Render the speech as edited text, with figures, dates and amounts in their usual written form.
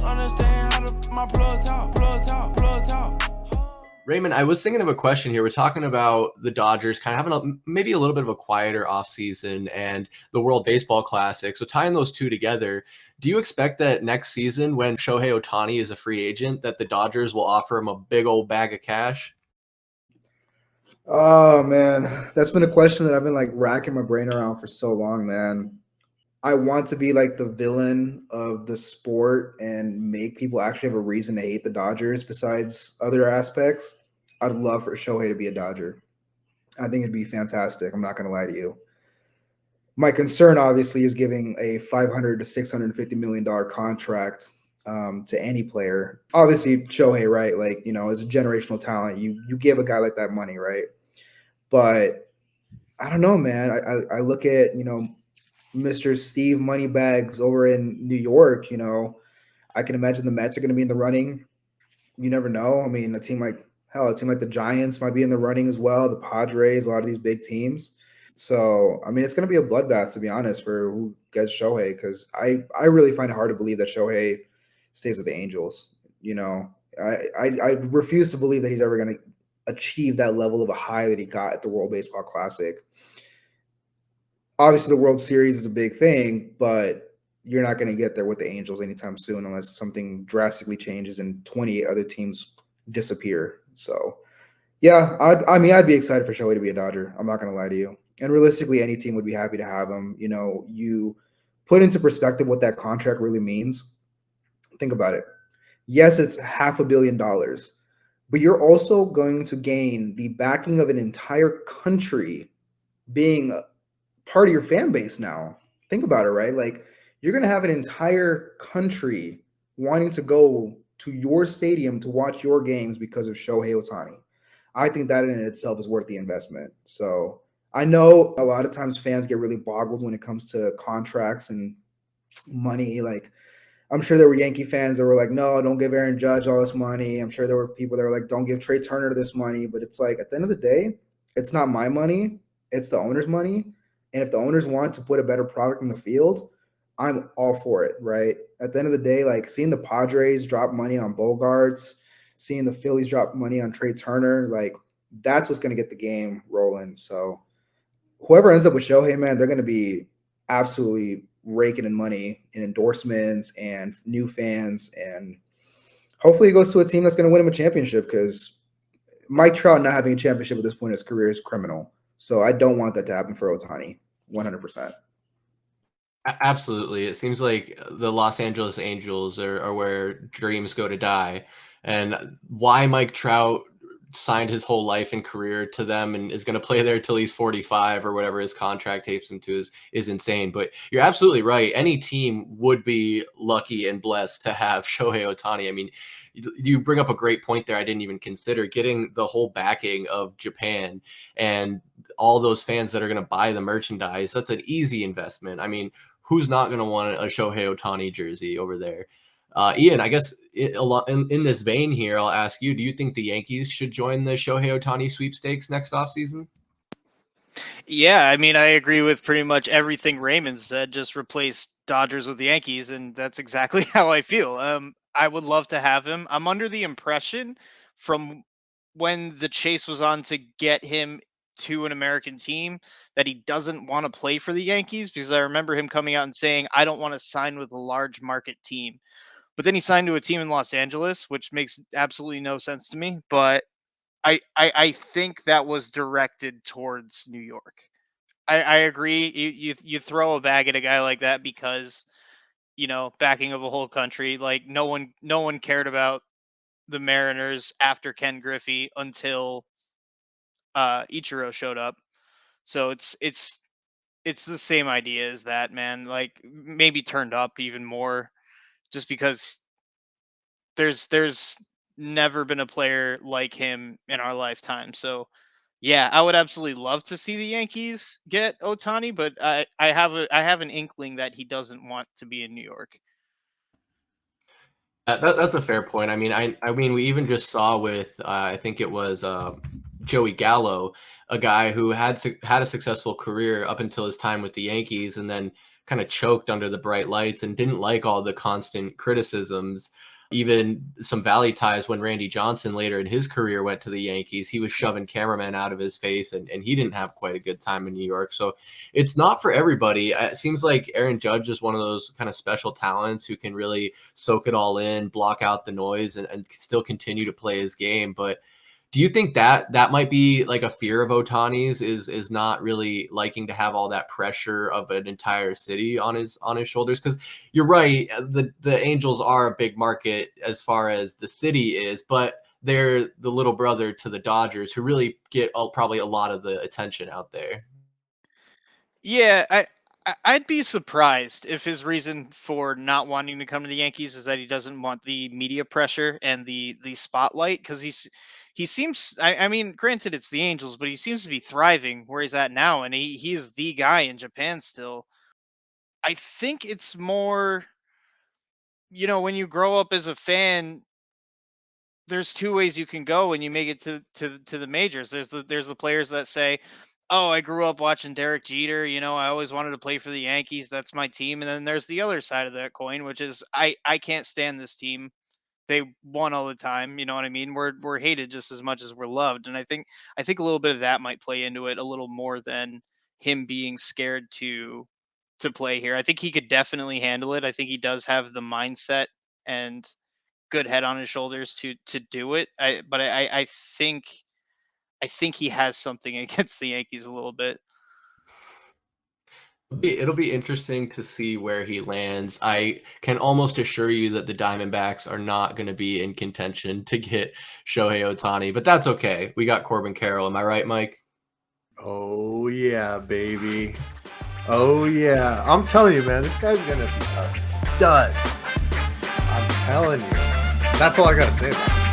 understand how to my plug talk, plug talk, plug talk. Raymond, I was thinking of a question here. We're talking about the Dodgers kind of having maybe a little bit of a quieter offseason and the World Baseball Classic. So tying those two together, do you expect that next season when Shohei Ohtani is a free agent that the Dodgers will offer him a big old bag of cash? Oh man, that's been a question that I've been like racking my brain around for so long, man. I want to be like the villain of the sport and make people actually have a reason to hate the Dodgers besides other aspects. I'd love for Shohei to be a Dodger. I think it'd be fantastic. I'm not going to lie to you. My concern, obviously, is giving a 500 to 650 million dollar contract to any player. Obviously, Shohei, right? Like as a generational talent, you give a guy like that money, right? But I don't know, man. I look at Mr. Steve Moneybags over in New York. I can imagine the Mets are going to be in the running. You never know. I mean, a team like the Giants might be in the running as well. The Padres, a lot of these big teams. So, I mean, it's going to be a bloodbath, to be honest, for who gets Shohei, because I really find it hard to believe that Shohei stays with the Angels. I refuse to believe that he's ever going to achieve that level of a high that he got at the World Baseball Classic. Obviously, the World Series is a big thing, but you're not going to get there with the Angels anytime soon unless something drastically changes and 28 other teams disappear. So, yeah, I'd be excited for Shohei to be a Dodger. I'm not going to lie to you. And realistically, any team would be happy to have him. You put into perspective what that contract really means. Think about it. Yes, it's $500 million, but you're also going to gain the backing of an entire country being part of your fan base now. Think about it, right? Like you're going to have an entire country wanting to go to your stadium to watch your games because of Shohei Ohtani. I think that in itself is worth the investment. So I know a lot of times fans get really boggled when it comes to contracts and money. Like I'm sure there were Yankee fans that were like, no, don't give Aaron Judge all this money. I'm sure there were people that were like, don't give Trey Turner this money. But it's like at the end of the day, it's not my money. It's the owner's money. And if the owners want to put a better product in the field, I'm all for it, right? At the end of the day, like seeing the Padres drop money on Bogarts, seeing the Phillies drop money on Trey Turner, like that's what's going to get the game rolling. So whoever ends up with Shohei, man, they're going to be absolutely raking in money in endorsements and new fans. And hopefully he goes to a team that's going to win him a championship because Mike Trout not having a championship at this point in his career is criminal. So I don't want that to happen for Ohtani, 100%. Absolutely. It seems like the Los Angeles Angels are where dreams go to die. And why Mike Trout signed his whole life and career to them and is going to play there till he's 45 or whatever his contract takes him to is insane. But you're absolutely right. Any team would be lucky and blessed to have Shohei Ohtani. I mean, you bring up a great point there. I didn't even consider getting the whole backing of Japan and all those fans that are going to buy the merchandise. That's an easy investment. I mean, who's not going to want a Shohei Ohtani jersey over there? Ian, I guess in this vein here, I'll ask you, do you think the Yankees should join the Shohei Ohtani sweepstakes next offseason? Yeah, I mean, I agree with pretty much everything Raymond said. Just replace Dodgers with the Yankees, and that's exactly how I feel. I would love to have him. I'm under the impression from when the chase was on to get him to an American team that he doesn't want to play for the Yankees because I remember him coming out and saying, I don't want to sign with a large market team. But then he signed to a team in Los Angeles, which makes absolutely no sense to me. But I think that was directed towards New York. I agree. You throw a bag at a guy like that because backing of a whole country. Like no one cared about the Mariners after Ken Griffey until Ichiro showed up. So it's the same idea as that, man. Like maybe turned up even more, just because there's never been a player like him in our lifetime. So yeah, I would absolutely love to see the Yankees get Otani, but I have an inkling that he doesn't want to be in New York. That's a fair point. I mean, we even just saw with I think it was Joey Gallo, a guy who had a successful career up until his time with the Yankees, and then kind of choked under the bright lights and didn't like all the constant criticisms. Even some Valley ties when Randy Johnson later in his career went to the Yankees, he was shoving cameramen out of his face, and he didn't have quite a good time in New York. So it's not for everybody. It seems like Aaron Judge is one of those kind of special talents who can really soak it all in, block out the noise, and still continue to play his game. But do you think that might be like a fear of Otani's, is not really liking to have all that pressure of an entire city on his shoulders? Because you're right, the Angels are a big market as far as the city is, but they're the little brother to the Dodgers, who really get probably a lot of the attention out there. Yeah, I'd be surprised if his reason for not wanting to come to the Yankees is that he doesn't want the media pressure and the spotlight, because he seems, I mean, granted it's the Angels, but he seems to be thriving where he's at now, and he is the guy in Japan still. I think it's more, when you grow up as a fan, there's two ways you can go when you make it to the majors. There's the players that say, "Oh, I grew up watching Derek Jeter. I always wanted to play for the Yankees. That's my team." And then there's the other side of that coin, which is I can't stand this team. They won all the time. You know what I mean? We're hated just as much as we're loved. And I think a little bit of that might play into it a little more than him being scared to play here. I think he could definitely handle it. I think he does have the mindset and good head on his shoulders to do it. I think he has something against the Yankees a little bit. It'll be interesting to see where he lands. I can almost assure you that the Diamondbacks are not going to be in contention to get Shohei Ohtani, but that's okay. We got Corbin Carroll. Am I right, Mike? Oh yeah, baby. Oh yeah. I'm telling you, man, this guy's gonna be a stud. I'm telling you. That's all I gotta say about him.